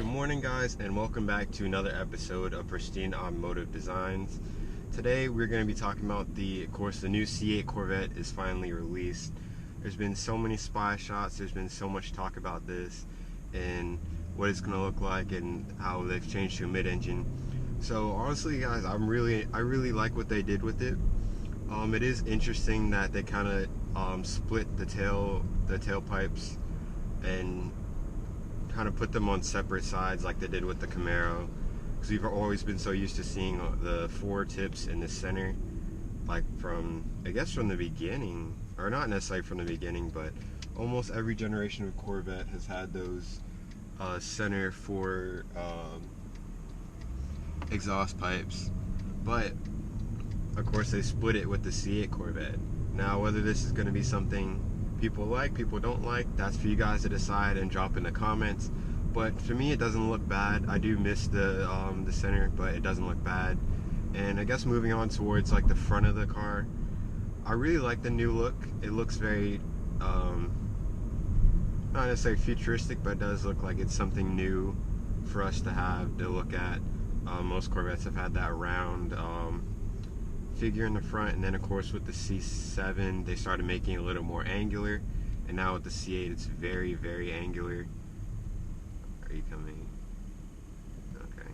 Good morning, guys, and welcome back to another episode of Pristine Automotive Designs. Today we're going to be talking about of course, the new C8 Corvette is finally released. There's been so many spy shots, there's been so much talk about this and what it's going to look like and how they've changed to a mid-engine. So honestly, guys, I really like what they did with it. It is interesting that they kind of split the tailpipes and kind of put them on separate sides like they did with the Camaro, because we've always been so used to seeing the four tips in the center, like from the beginning, or not necessarily from the beginning, but almost every generation of Corvette has had those center four exhaust pipes. But of course they split it with the C8 Corvette. Now whether this is going to be something people like, people don't like, that's for you guys to decide and drop in the comments. But for me, it doesn't look bad. I do miss the center, but it doesn't look bad. And I guess moving on towards like the front of the car, I really like the new look. It looks very not necessarily futuristic, but it does look like it's something new for us to have to look at. Most Corvettes have had that round figure in the front, and then of course with the C7 they started making it a little more angular, and now with the C8 it's very, very angular. Are you coming? Okay.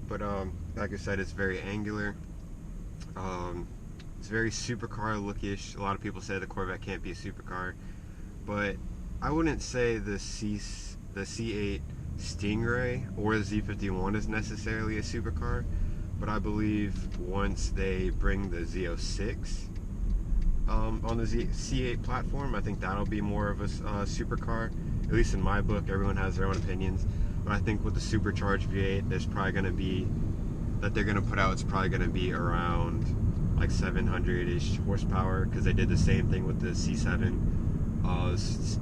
But like I said, it's very angular. It's very supercar lookish. A lot of people say the Corvette can't be a supercar, but I wouldn't say the C8 Stingray or the Z51 is necessarily a supercar. But I believe once they bring the Z06 on the C8 platform, I think that'll be more of a supercar. At least in my book, everyone has their own opinions. But I think with the supercharged V8, there's probably going to be, that they're going to put out, it's probably going to be around like 700-ish horsepower, because they did the same thing with the C7.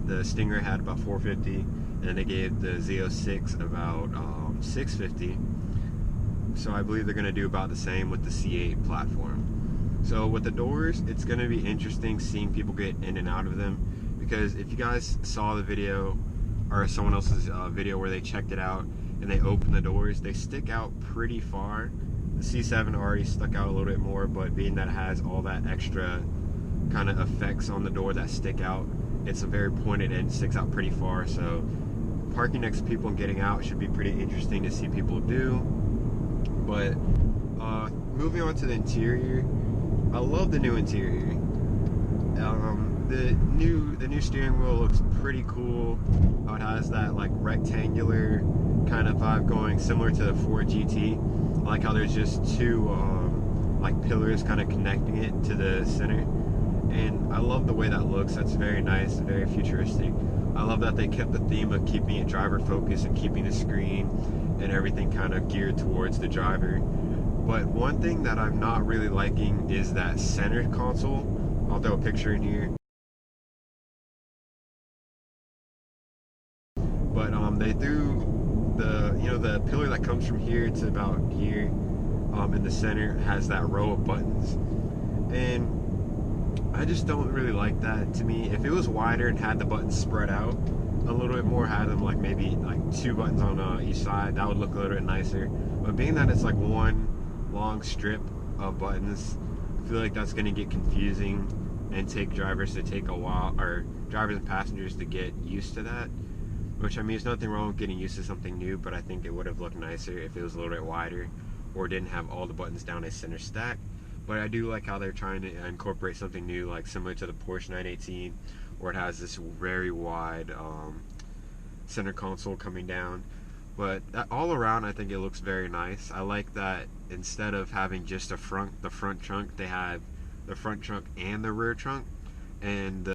The Stingray had about 450, and then they gave the Z06 about 650. So I believe they're going to do about the same with the C8 platform. So with the doors, it's going to be interesting seeing people get in and out of them, because if you guys saw the video, or someone else's video where they checked it out and they opened the doors, they stick out pretty far. The C7 already stuck out a little bit more, but being that it has all that extra kind of effects on the door that stick out, it's a very pointed end, sticks out pretty far. So parking next to people and getting out should be pretty interesting to see people do. But moving on to the interior, I love the new interior. The new steering wheel looks pretty cool. It has that like rectangular kind of vibe going, similar to the Ford GT. I like how there's just two like pillars kind of connecting it to the center, and I love the way that looks. That's very nice, very futuristic. I love that they kept the theme of keeping it driver focused and keeping the screen and everything kind of geared towards the driver. But one thing that I'm not really liking is that center console. I'll throw a picture in here. But they threw the pillar that comes from here to about here in the center has that row of buttons, and I just don't really like that. To me, if it was wider and had the buttons spread out a little bit more, had them like maybe like two buttons on each side, that would look a little bit nicer. But being that it's like one long strip of buttons, I feel like that's going to get confusing and take drivers to take a while, or drivers and passengers to get used to that. Which, I mean, there's nothing wrong with getting used to something new, but I think it would have looked nicer if it was a little bit wider or didn't have all the buttons down a center stack. But I do like how they're trying to incorporate something new, like similar to the Porsche 918, where it has this very wide center console coming down. But all around, I think it looks very nice. I like that instead of having just the front trunk, they have the front trunk and the rear trunk, and the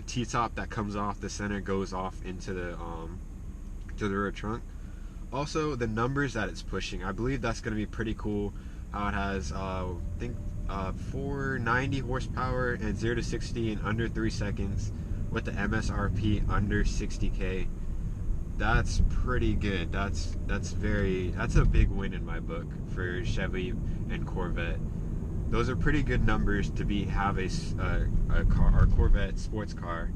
T-top that comes off the center goes off into the to the rear trunk. Also, the numbers that it's pushing, I believe that's going to be pretty cool. How it has, I think, 490 horsepower and 0 to 60 in under 3 seconds, with the MSRP under 60K. That's pretty good. That's a big win in my book for Chevy and Corvette. those are pretty good numbers to have a car, or Corvette sports car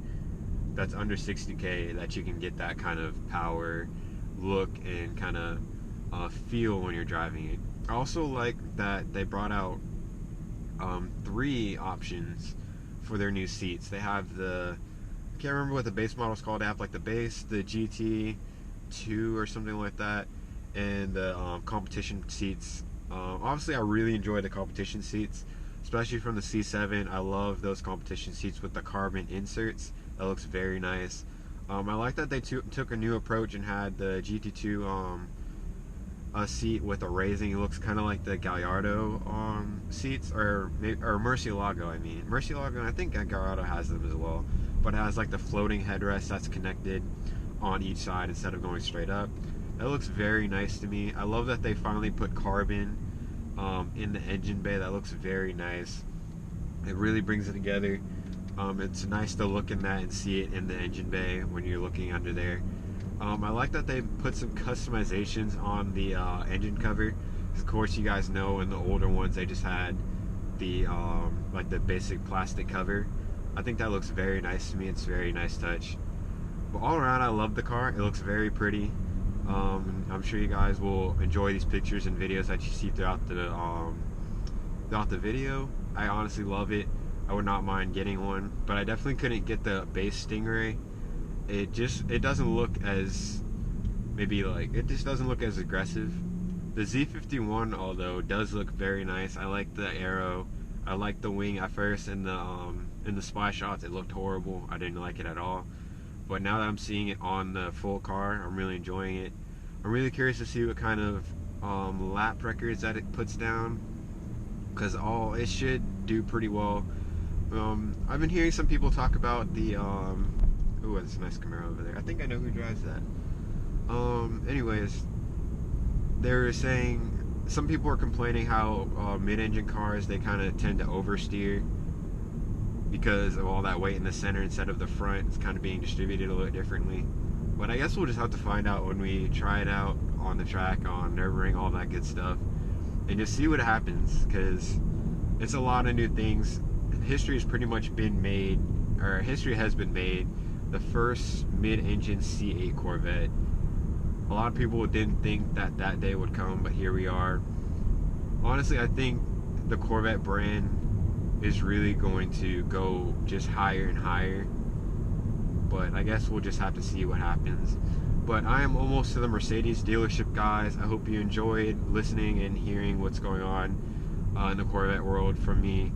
that's under 60K, that you can get that kind of power, look, and kind of feel when you're driving it. I also like that they brought out 3 options for their new seats. They have I can't remember what the base model is called. They have like the base, the GT2 or something like that, and the competition seats. Obviously, I really enjoy the competition seats, especially from the C7. I love those competition seats with the carbon inserts. That looks very nice. I like that they took a new approach and had the GT2 a seat with a raising. It looks kind of like the Gallardo seats, or Murcielago. I mean, Murcielago. I think Gallardo has them as well, but it has like the floating headrest that's connected on each side instead of going straight up. That looks very nice to me. I love that they finally put carbon in the engine bay. That looks very nice. It really brings it together. It's nice to look in that and see it in the engine bay when you're looking under there. I like that they put some customizations on the engine cover. Of course, you guys know in the older ones they just had the like the basic plastic cover. I think that looks very nice to me. It's a very nice touch. But all around, I love the car. It looks very pretty. I'm sure you guys will enjoy these pictures and videos that you see throughout the video. I honestly love it. I would not mind getting one, but I definitely couldn't get the base Stingray. It doesn't look as, it just doesn't look as aggressive. The Z51, although, does look very nice. I like the arrow. I like the wing. At first in the spy shots it looked horrible. I didn't like it at all. But now that I'm seeing it on the full car, I'm really enjoying it. I'm really curious to see what kind of lap records that it puts down, because it should do pretty well. I've been hearing some people talk about the ooh, that's a nice Camaro over there. I think I know who drives that. Anyways, they were saying, some people are complaining how mid-engine cars, they kind of tend to oversteer because of all that weight in the center instead of the front. It's kind of being distributed a little bit differently. But I guess we'll just have to find out when we try it out on the track, on Nürburgring, all that good stuff, and just see what happens, because it's a lot of new things. History has pretty much been made, or history has been made. The first mid-engine C8 Corvette. A lot of people didn't think that day would come, but here we are. Honestly, I think the Corvette brand is really going to go just higher and higher, but I guess we'll just have to see what happens. But I am almost to the Mercedes dealership, guys. I hope you enjoyed listening and hearing what's going on in the Corvette world from me.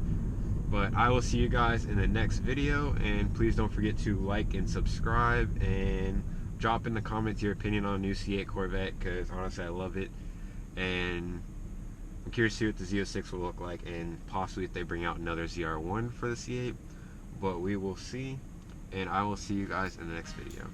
But I will see you guys in the next video, and please don't forget to like and subscribe, and drop in the comments your opinion on the new C8 Corvette, because honestly I love it, and I'm curious to see what the Z06 will look like, and possibly if they bring out another ZR1 for the C8, but we will see, and I will see you guys in the next video.